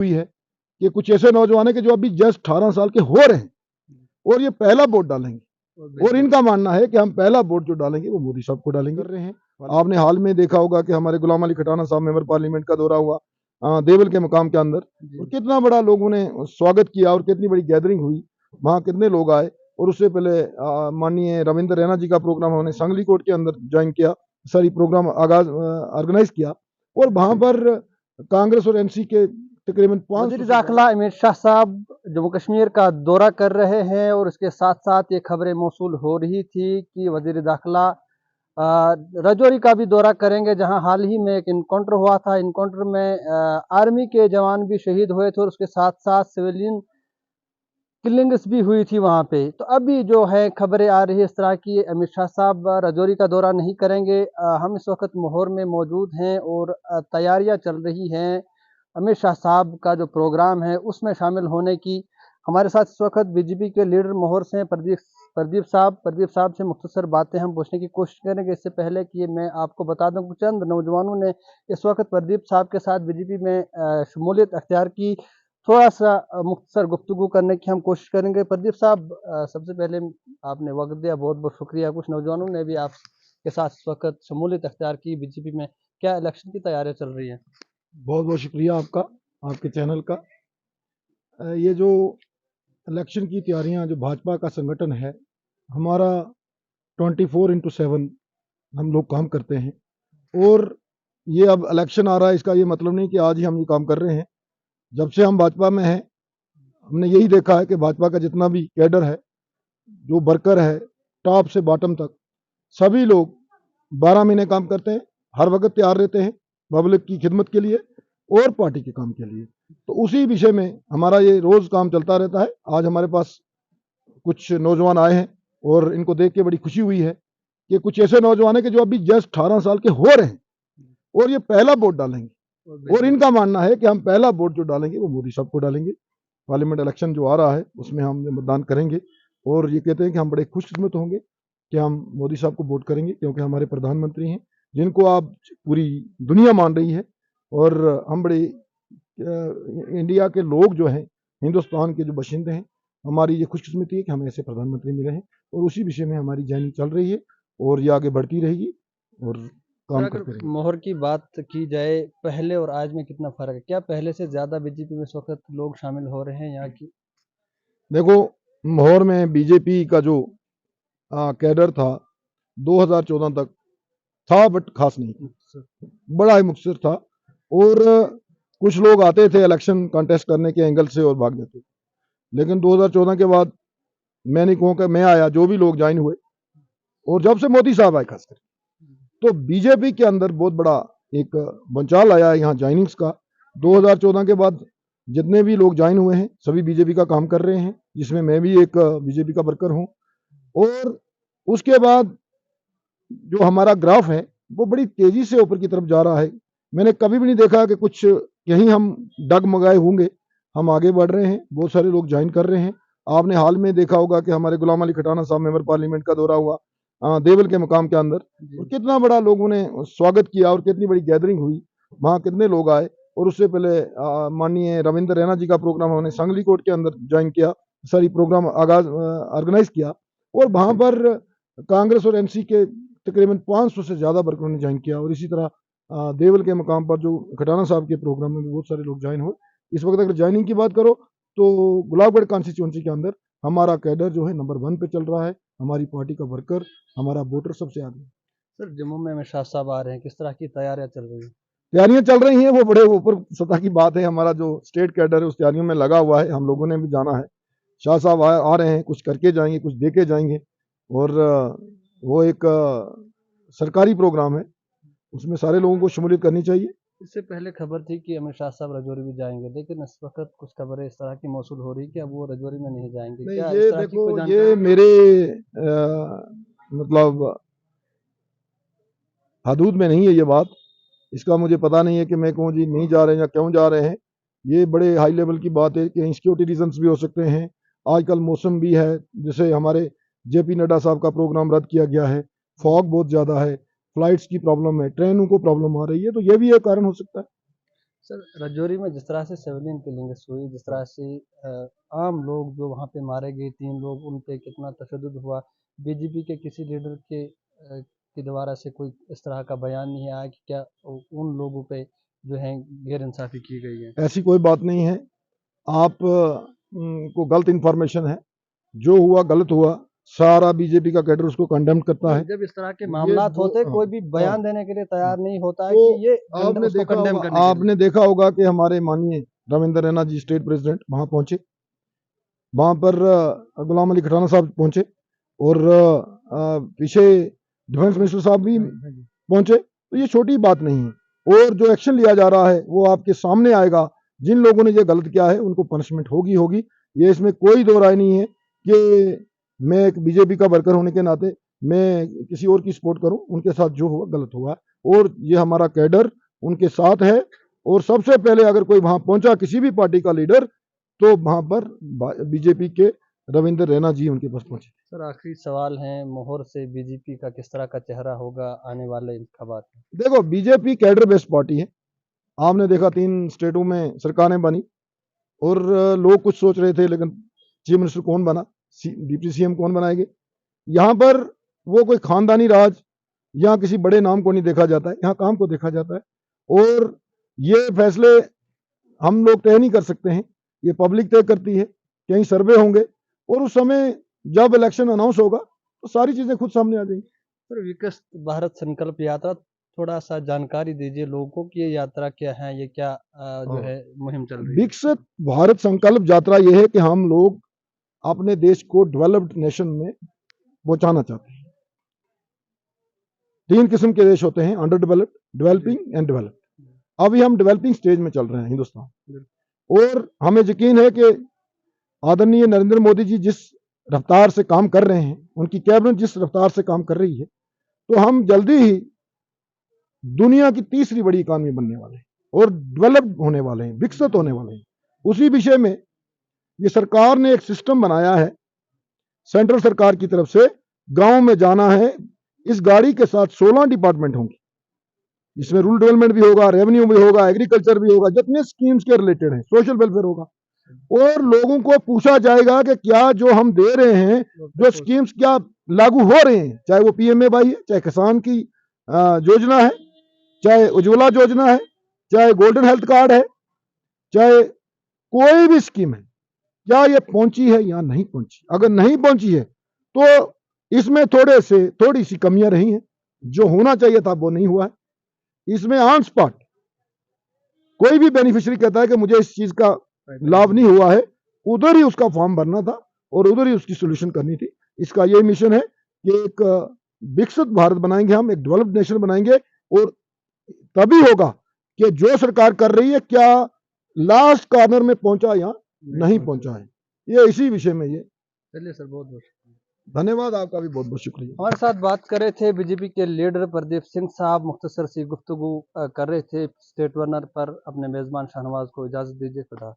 हुई है कि कुछ ऐसे नौजवान है कि जो अभी जस्ट 18 साल के हो रहे हैं और ये पहला वोट डालेंगे और इनका मानना है कि हम पहला वोट जो डालेंगे वो मोदी साहब को डालेंगे। कर रहे हैं, आपने हाल में देखा होगा कि हमारे गुलाम अली खटाना साहब मेंबर पार्लियामेंट का दौरा हुआ देवल के मकाम के अंदर, और कितना बड़ा लोगों ने स्वागत किया और कितनी बड़ी गैदरिंग हुई, वहाँ कितने लोग आए। और उससे पहले माननीय रविंद्र रैना जी का प्रोग्राम हमने सांगली कोर्ट के अंदर ज्वाइन किया, सारी प्रोग्राम आगाज ऑर्गेनाइज किया, और वहाँ पर कांग्रेस और एनसी के तकरीबन 500 वज़ीर दाखिला अमित शाह साहब जम्मू कश्मीर का दौरा कर रहे हैं और इसके साथ साथ ये खबरें मौसूल हो रही थी कि वज़ीर दाखिला राजौरी का भी दौरा करेंगे, जहां हाल ही में एक इनकाउंटर हुआ था। इनकाउंटर में आर्मी के जवान भी शहीद हुए थे और उसके साथ साथ सिविलियन किलिंग्स भी हुई थी वहां पे। तो अभी जो है खबरें आ रही है इस तरह की, अमित शाह साहब राजौरी का दौरा नहीं करेंगे। हम इस वक्त मोहर में मौजूद हैं और तैयारियां चल रही हैं अमित शाह साहब का जो प्रोग्राम है उसमें शामिल होने की। हमारे साथ इस वक्त बीजेपी के लीडर मोहर से प्रदीप साहब से मुख्तसर बातें हम पूछने की कोशिश करेंगे। इससे पहले कि मैं आपको बता दूं कि चंद नौजवानों ने इस वक्त प्रदीप साहब के साथ बीजेपी में शमूलियत अख्तियार की। थोड़ा सा मुख्तसर गुफ्तगू करने की हम कोशिश करेंगे। प्रदीप साहब, सबसे पहले आपने वक्त दिया, बहुत बहुत शुक्रिया। कुछ नौजवानों ने भी आपके साथ इस वक्त शमूलियत अख्तियार की बीजेपी में, क्या इलेक्शन की तैयारियां चल रही हैं? बहुत बहुत शुक्रिया आपका, आपके चैनल का। ये जो इलेक्शन की तैयारियां, जो भाजपा का संगठन है हमारा, 24/7 हम लोग काम करते हैं। और ये अब इलेक्शन आ रहा है, इसका ये मतलब नहीं कि आज ही हम ये काम कर रहे हैं। जब से हम भाजपा में हैं हमने यही देखा है कि भाजपा का जितना भी कैडर है, जो वर्कर है, टॉप से बॉटम तक, सभी लोग 12 महीने काम करते हैं, हर वक्त तैयार रहते हैं पब्लिक की खिदमत के लिए और पार्टी के काम के लिए। तो उसी विषय में हमारा ये रोज काम चलता रहता है। आज हमारे पास कुछ नौजवान आए हैं और इनको देख के बड़ी खुशी हुई है कि कुछ ऐसे नौजवान है कि जो अभी जस्ट 18 साल के हो रहे हैं और ये पहला वोट डालेंगे, और इनका मानना है कि हम पहला वोट जो डालेंगे वो मोदी साहब को डालेंगे। पार्लियामेंट इलेक्शन जो आ रहा है उसमें हम मतदान करेंगे, और ये कहते हैं कि हम बड़े खुशकिस्मत होंगे कि हम मोदी साहब को वोट करेंगे, क्योंकि हमारे प्रधानमंत्री हैं जिनको आप पूरी दुनिया मान रही है। और हम बड़े इंडिया के लोग जो हैं, हिंदुस्तान के जो बशिंदे हैं, हमारी ये खुशकिस्मती है कि हमें ऐसे प्रधानमंत्री मिले हैं। और उसी विषय में हमारी जर्नी चल रही है और ये आगे बढ़ती रहेगी और काम करते रहेंगे। मोहर की बात की जाए, पहले और आज में कितना फर्क है? क्या पहले से ज्यादा बीजेपी में इस वक्त लोग शामिल हो रहे हैं यहाँ की? देखो, माहौर में बीजेपी का जो कैडर था 2014 तक था, बट खास नहीं था, बड़ा ही मुखसर था। और कुछ लोग आते थे इलेक्शन कंटेस्ट करने के एंगल से और भाग जाते थे। लेकिन 2014 के बाद मैं नहीं कहूँ कि मैं आया, जो भी लोग ज्वाइन हुए, और जब से मोदी साहब आए खासकर, तो बीजेपी के अंदर बहुत बड़ा एक बंचाल आया है यहाँ ज्वाइनिंग्स का। 2014 के बाद जितने भी लोग ज्वाइन हुए हैं सभी बीजेपी का काम कर रहे हैं, जिसमें मैं भी एक बीजेपी का वर्कर हूँ। और उसके बाद जो हमारा ग्राफ है वो बड़ी तेजी से ऊपर की तरफ जा रहा है। मैंने कभी भी नहीं देखा कि कुछ यहीं हम डगमगाए होंगे, हम आगे बढ़ रहे हैं, बहुत सारे लोग ज्वाइन कर रहे हैं। आपने हाल में देखा होगा कि हमारे गुलाम अली खटाना साहब मेंबर पार्लियामेंट का दौरा हुआ देवल के मकाम के अंदर, और कितना बड़ा लोगों ने स्वागत किया और कितनी बड़ी गैदरिंग हुई, वहाँ कितने लोग आए। और उससे पहले माननीय रविंद्र रैना जी का प्रोग्राम हमने सांगली कोर्ट के अंदर ज्वाइन किया, सारी प्रोग्राम आगाज ऑर्गेनाइज किया, और वहाँ पर कांग्रेस और एनसी के तकरीबन 500 से ज़्यादा वर्करों ने ज्वाइन किया। और इसी तरह देवल के मकाम पर जो खटाना साहब के प्रोग्राम में बहुत सारे लोग ज्वाइन हुए। इस वक्त अगर ज्वाइनिंग की बात करो तो गुलाबगढ़ कॉन्स्टिट्यूंसी के अंदर हमारा कैडर जो है नंबर 1 पे चल रहा है, हमारी पार्टी का वर्कर, हमारा वोटर सबसे आगे। सर, जम्मू में अमित शाह साहब आ रहे हैं, किस तरह की तैयारियां चल रही हैं? तैयारियां चल रही हैं, वो बड़े ऊपर सतह की बात है। हमारा जो स्टेट कैडर है उस तैयारियों में लगा हुआ है, हम लोगों ने भी जाना है। शाह साहब आ रहे हैं, कुछ करके जाएंगे, कुछ दे के जाएंगे। और वो एक सरकारी प्रोग्राम है, उसमें सारे लोगों को शमूलियत करनी चाहिए। इससे पहले खबर थी कि अमित शाह साहब राजौरी भी जाएंगे, लेकिन इस वक्त कुछ खबरें इस तरह की मौसूल हो रही कि अब वो राजौरी में नहीं जाएंगे। नहीं, क्या इस ये तरह की देखो, कोई ये जानकारी? मेरे मतलब हदूद में नहीं है ये बात। इसका मुझे पता नहीं है कि मैं कहूँ जी नहीं जा रहे हैं या क्यों जा रहे हैं। ये बड़े हाई लेवल की बात है कि सिक्योरिटी रीजंस भी हो सकते हैं। आजकल मौसम भी है, जैसे हमारे जेपी नड्डा साहब का प्रोग्राम रद्द किया गया है, फॉग बहुत ज़्यादा है, फ्लाइट्स की प्रॉब्लम है, ट्रेनों को प्रॉब्लम आ रही है, तो ये भी एक कारण हो सकता है। सर रजौरी में जिस तरह से सिविलियन किलिंग्स हुई, जिस तरह से आम लोग जो वहाँ पे मारे गए 3 लोग, उन पे कितना तशद्दुद हुआ, बीजेपी के किसी लीडर के द्वारा से कोई इस तरह का बयान नहीं आया कि क्या उन लोगों पे जो है गैर इंसाफी की गई है? ऐसी कोई बात नहीं है। आप को गलत इंफॉर्मेशन है। जो हुआ गलत हुआ। सारा बीजेपी का कैडर उसको कंडेम करता है। जब इस तरह के मामलात होते कोई भी बयान देने के लिए तैयार नहीं होता है तो कि ये उसको कंडेम करने के लिए। आपने देखा होगा कि हमारे माननीय रविंद्र रैना जी स्टेट प्रेसिडेंट वहां पहुंचे। वहां पर गुलाम अली खटाना साहब पहुंचे और पीछे डिफेंस मिनिस्टर साहब भी पहुंचे। तो ये छोटी बात नहीं है और जो एक्शन लिया जा रहा है वो आपके सामने आएगा। जिन लोगों ने ये गलत किया है उनको पनिशमेंट होगी। ये इसमें कोई दो राय नहीं है कि मैं एक बीजेपी का वर्कर होने के नाते मैं किसी और की सपोर्ट करूं। उनके साथ जो हुआ गलत हुआ और ये हमारा कैडर उनके साथ है। और सबसे पहले अगर कोई वहां पहुंचा किसी भी पार्टी का लीडर तो वहां पर बीजेपी के रविंद्र रैना जी उनके पास पहुंचे। सर आखिरी सवाल है, मोहर से बीजेपी का किस तरह का चेहरा होगा आने वाले इंतखाबात में? देखो बीजेपी कैडर बेस्ड पार्टी है। आपने देखा 3 स्टेटों में सरकारें बनी और लोग कुछ सोच रहे थे लेकिन चीफ मिनिस्टर कौन बना, डिप्टी सीएम कौन बनाएंगे। यहाँ पर वो कोई खानदानी राज या किसी बड़े नाम को नहीं देखा जाता है, यहाँ काम को देखा जाता है। और ये फैसले हम लोग तय नहीं कर सकते हैं, ये पब्लिक तय करती है। कहीं सर्वे होंगे और उस समय जब इलेक्शन अनाउंस होगा तो सारी चीजें खुद सामने आ जाएंगी। सर विकसित भारत संकल्प यात्रा थोड़ा सा जानकारी दीजिए लोगों को कि ये यात्रा क्या है, ये क्या जो है मुहिम चल रही है? विकसित भारत संकल्प यात्रा ये है कि हम लोग अपने देश को डेवलप्ड नेशन में पहुंचाना चाहते हैं। 3 किस्म के देश होते हैं, under developed, developing and developed. अभी हम डेवलपिंग स्टेज में चल रहे हैं हिंदुस्तान। और हमें यकीन है कि आदरणीय नरेंद्र मोदी जी जिस रफ्तार से काम कर रहे हैं, उनकी कैबिनेट जिस रफ्तार से काम कर रही है, तो हम जल्दी ही दुनिया की तीसरी बड़ी इकानमी बनने वाले हैं और डेवलप्ड होने वाले हैं, विकसित होने वाले हैं। उसी विषय में ये सरकार ने एक सिस्टम बनाया है सेंट्रल सरकार की तरफ से। गांव में जाना है, इस गाड़ी के साथ 16 डिपार्टमेंट होंगे। इसमें रूरल डेवलपमेंट भी होगा, रेवेन्यू भी होगा, एग्रीकल्चर भी होगा, जितने स्कीम्स के रिलेटेड है, सोशल वेलफेयर होगा। और लोगों को पूछा जाएगा कि क्या जो हम दे रहे हैं, जो स्कीम्स क्या लागू हो रहे हैं, चाहे वो पीएमएवाई है, चाहे किसान की योजना है, चाहे उज्ज्वला योजना है, चाहे गोल्डन हेल्थ कार्ड है, चाहे कोई भी स्कीम है, क्या ये पहुंची है या नहीं पहुंची। अगर नहीं पहुंची है तो इसमें थोड़ी सी कमियां रही हैं, जो होना चाहिए था वो नहीं हुआ है। इसमें ऑन स्पॉट कोई भी बेनिफिशियरी कहता है कि मुझे इस चीज का लाभ नहीं हुआ है, उधर ही उसका फॉर्म भरना था और उधर ही उसकी सोल्यूशन करनी थी। इसका ये मिशन है कि एक विकसित भारत बनाएंगे, हम एक डेवलप्ड नेशन बनाएंगे। और तभी होगा कि जो सरकार कर रही है क्या लास्ट कॉर्नर में पहुंचा या नहीं पहुंचा है। ये इसी विषय में ये। चलिए सर, बहुत बहुत धन्यवाद, आपका भी बहुत बहुत शुक्रिया। हमारे साथ बात कर रहे थे बीजेपी के लीडर प्रदीप सिंह साहब, मुख्तसर सी गुफ्तगू कर रहे थे। स्टेट वर्नर पर अपने मेजबान शाहनवाज को इजाजत दीजिए। खुदा।